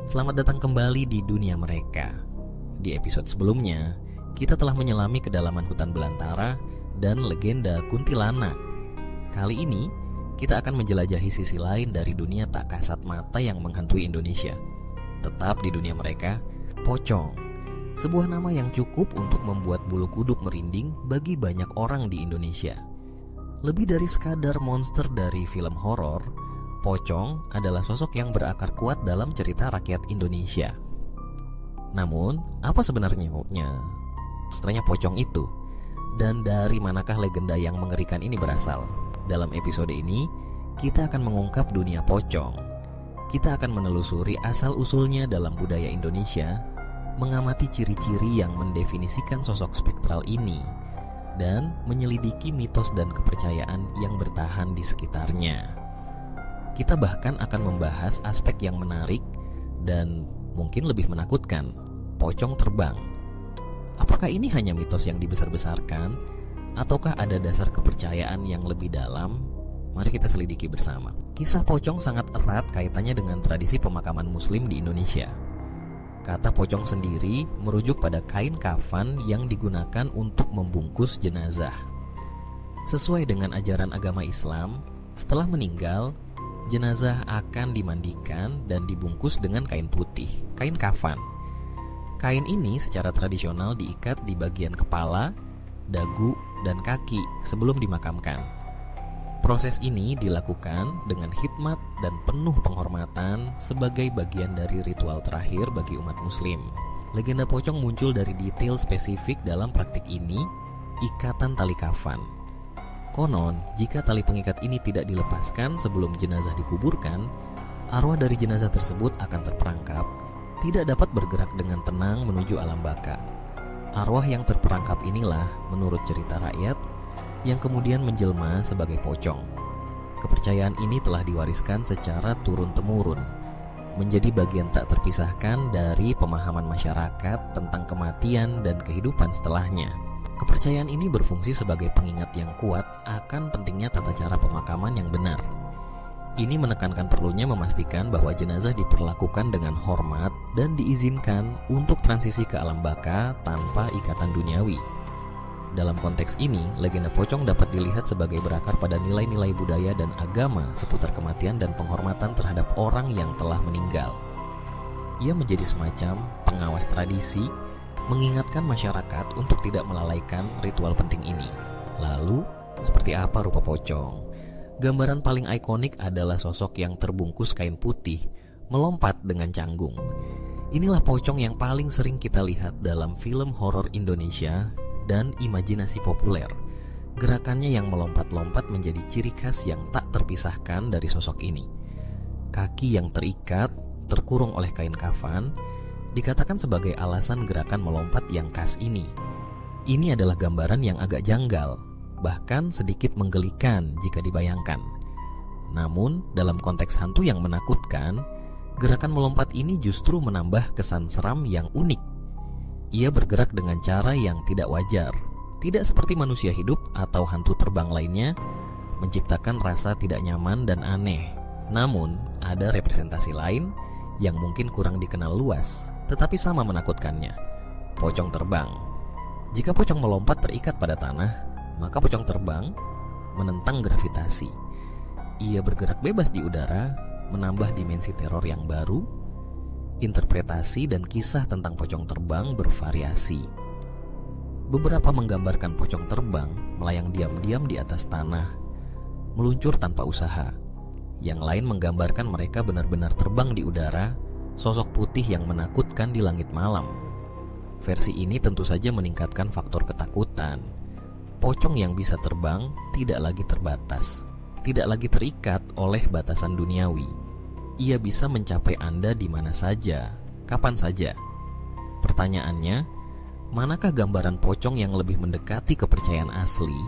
Selamat datang kembali di dunia mereka. Di episode sebelumnya, kita telah menyelami kedalaman hutan belantara dan legenda kuntilanak. Kali ini, kita akan menjelajahi sisi lain dari dunia tak kasat mata yang menghantui Indonesia. Tetap di dunia mereka, pocong. Sebuah nama yang cukup untuk membuat bulu kuduk merinding bagi banyak orang di Indonesia. Lebih dari sekadar monster dari film horor, pocong adalah sosok yang berakar kuat dalam cerita rakyat Indonesia. Namun, apa sebenarnya pocong itu? Dan dari manakah legenda yang mengerikan ini berasal? Dalam episode ini, kita akan mengungkap dunia pocong. Kita akan menelusuri asal-usulnya dalam budaya Indonesia, mengamati ciri-ciri yang mendefinisikan sosok spektral ini, dan menyelidiki mitos dan kepercayaan yang bertahan di sekitarnya. Kita bahkan akan membahas aspek yang menarik dan mungkin lebih menakutkan, pocong terbang. Apakah ini hanya mitos yang dibesar-besarkan, ataukah ada dasar kepercayaan yang lebih dalam? Mari kita selidiki bersama. Kisah pocong sangat erat kaitannya dengan tradisi pemakaman Muslim di Indonesia. Kata pocong sendiri merujuk pada kain kafan yang digunakan untuk membungkus jenazah. Sesuai dengan ajaran agama Islam, setelah meninggal, jenazah akan dimandikan dan dibungkus dengan kain putih, kain kafan. Kain ini secara tradisional diikat di bagian kepala, dagu, dan kaki sebelum dimakamkan. Proses ini dilakukan dengan hikmat dan penuh penghormatan sebagai bagian dari ritual terakhir bagi umat Muslim. Legenda pocong muncul dari detail spesifik dalam praktik ini, ikatan tali kafan. Konon, jika tali pengikat ini tidak dilepaskan sebelum jenazah dikuburkan, arwah dari jenazah tersebut akan terperangkap, tidak dapat bergerak dengan tenang menuju alam baka. Arwah yang terperangkap inilah, menurut cerita rakyat, yang kemudian menjelma sebagai pocong. Kepercayaan ini telah diwariskan secara turun-temurun, menjadi bagian tak terpisahkan dari pemahaman masyarakat tentang kematian dan kehidupan setelahnya. Kepercayaan ini berfungsi sebagai pengingat yang kuat akan pentingnya tata cara pemakaman yang benar. Ini menekankan perlunya memastikan bahwa jenazah diperlakukan dengan hormat dan diizinkan untuk transisi ke alam baka tanpa ikatan duniawi. Dalam konteks ini, legenda pocong dapat dilihat sebagai berakar pada nilai-nilai budaya dan agama seputar kematian dan penghormatan terhadap orang yang telah meninggal. Ia menjadi semacam pengawas tradisi, mengingatkan masyarakat untuk tidak melalaikan ritual penting ini. Lalu, seperti apa rupa pocong? Gambaran paling ikonik adalah sosok yang terbungkus kain putih, melompat dengan canggung. Inilah pocong yang paling sering kita lihat dalam film horor Indonesia dan imajinasi populer. Gerakannya yang melompat-lompat menjadi ciri khas yang tak terpisahkan dari sosok ini. Kaki yang terikat, terkurung oleh kain kafan, dikatakan sebagai alasan gerakan melompat yang khas ini. Ini adalah gambaran yang agak janggal, bahkan sedikit menggelikan jika dibayangkan. Namun, dalam konteks hantu yang menakutkan, gerakan melompat ini justru menambah kesan seram yang unik. Ia bergerak dengan cara yang tidak wajar, tidak seperti manusia hidup atau hantu terbang lainnya, menciptakan rasa tidak nyaman dan aneh. Namun, ada representasi lain yang mungkin kurang dikenal luas, tetapi sama menakutkannya. Pocong terbang. Jika pocong melompat terikat pada tanah, maka pocong terbang menentang gravitasi. Ia bergerak bebas di udara, menambah dimensi teror yang baru. Interpretasi dan kisah tentang pocong terbang bervariasi. Beberapa menggambarkan pocong terbang melayang diam-diam di atas tanah, meluncur tanpa usaha. Yang lain menggambarkan mereka benar-benar terbang di udara, sosok putih yang menakutkan di langit malam. Versi ini tentu saja meningkatkan faktor ketakutan. Pocong yang bisa terbang tidak lagi terbatas, tidak lagi terikat oleh batasan duniawi. Ia bisa mencapai Anda di mana saja, kapan saja. Pertanyaannya, manakah gambaran pocong yang lebih mendekati kepercayaan asli,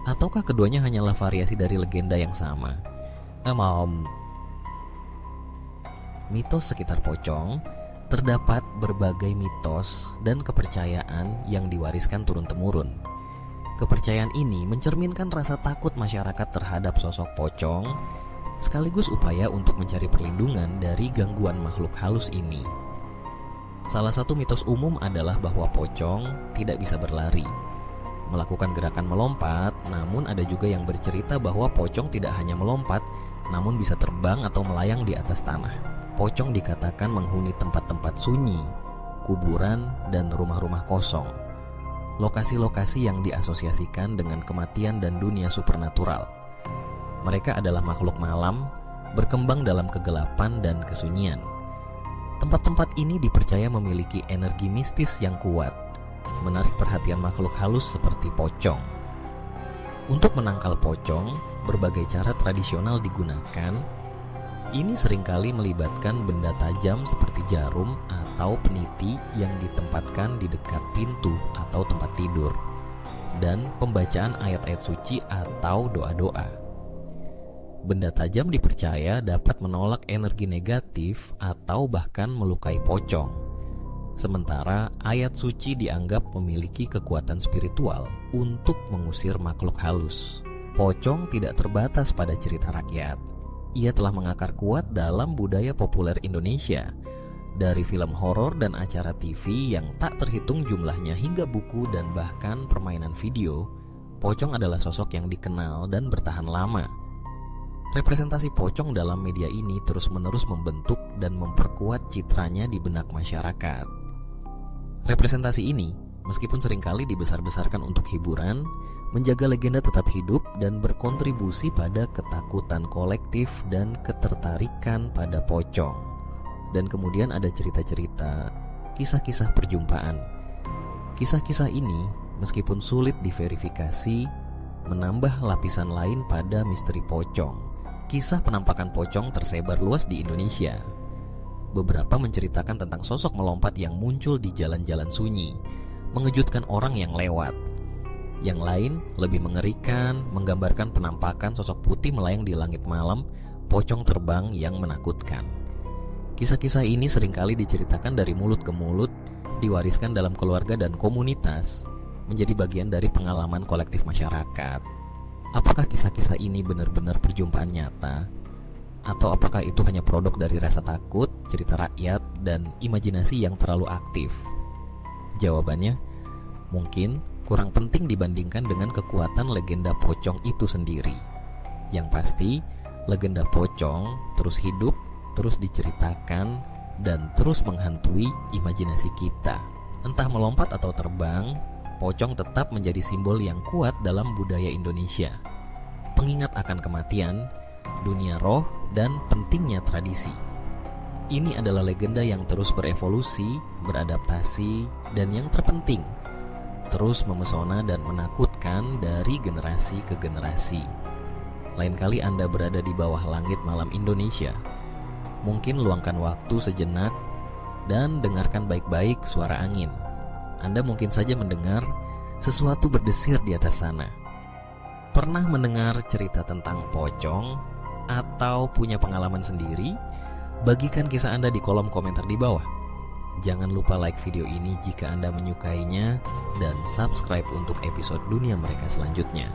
ataukah keduanya hanyalah variasi dari legenda yang sama? Mitos sekitar pocong, terdapat berbagai mitos dan kepercayaan yang diwariskan turun-temurun. Kepercayaan ini mencerminkan rasa takut masyarakat terhadap sosok pocong sekaligus upaya untuk mencari perlindungan dari gangguan makhluk halus ini. Salah satu mitos umum adalah bahwa pocong tidak bisa berlari, melakukan gerakan melompat, namun ada juga yang bercerita bahwa pocong tidak hanya melompat, namun bisa terbang atau melayang di atas tanah. Pocong dikatakan menghuni tempat-tempat sunyi, kuburan, dan rumah-rumah kosong. Lokasi-lokasi yang diasosiasikan dengan kematian dan dunia supernatural. Mereka adalah makhluk malam, berkembang dalam kegelapan dan kesunyian. Tempat-tempat ini dipercaya memiliki energi mistis yang kuat, menarik perhatian makhluk halus seperti pocong. Untuk menangkal pocong, berbagai cara tradisional digunakan. Ini seringkali melibatkan benda tajam seperti jarum atau peniti yang ditempatkan di dekat pintu atau tempat tidur, dan pembacaan ayat-ayat suci atau doa-doa. Benda tajam dipercaya dapat menolak energi negatif atau bahkan melukai pocong. Sementara ayat suci dianggap memiliki kekuatan spiritual untuk mengusir makhluk halus. Pocong tidak terbatas pada cerita rakyat. Ia telah mengakar kuat dalam budaya populer Indonesia. Dari film horor dan acara TV yang tak terhitung jumlahnya hingga buku dan bahkan permainan video, pocong adalah sosok yang dikenal dan bertahan lama. Representasi pocong dalam media ini terus-menerus membentuk dan memperkuat citranya di benak masyarakat. Representasi ini, meskipun seringkali dibesar-besarkan untuk hiburan, menjaga legenda tetap hidup dan berkontribusi pada ketakutan kolektif dan ketertarikan pada pocong. Dan kemudian ada cerita-cerita, kisah-kisah perjumpaan. Kisah-kisah ini, meskipun sulit diverifikasi, menambah lapisan lain pada misteri pocong. Kisah penampakan pocong tersebar luas di Indonesia. Beberapa menceritakan tentang sosok melompat yang muncul di jalan-jalan sunyi, mengejutkan orang yang lewat. Yang lain lebih mengerikan, menggambarkan penampakan sosok putih melayang di langit malam, pocong terbang yang menakutkan. Kisah-kisah ini seringkali diceritakan dari mulut ke mulut, diwariskan dalam keluarga dan komunitas, menjadi bagian dari pengalaman kolektif masyarakat. Apakah kisah-kisah ini benar-benar perjumpaan nyata? Atau apakah itu hanya produk dari rasa takut, cerita rakyat, dan imajinasi yang terlalu aktif? Jawabannya, mungkin kurang penting dibandingkan dengan kekuatan legenda pocong itu sendiri. Yang pasti, legenda pocong terus hidup, terus diceritakan, dan terus menghantui imajinasi kita. Entah melompat atau terbang, pocong tetap menjadi simbol yang kuat dalam budaya Indonesia. Pengingat akan kematian, dunia roh, dan pentingnya tradisi. Ini adalah legenda yang terus berevolusi, beradaptasi, dan yang terpenting, terus memesona dan menakutkan dari generasi ke generasi. Lain kali Anda berada di bawah langit malam Indonesia, mungkin luangkan waktu sejenak dan dengarkan baik-baik suara angin. Anda mungkin saja mendengar sesuatu berdesir di atas sana. Pernah mendengar cerita tentang pocong atau punya pengalaman sendiri? Bagikan kisah Anda di kolom komentar di bawah. Jangan lupa like video ini jika Anda menyukainya dan subscribe untuk episode Dunia Mereka selanjutnya.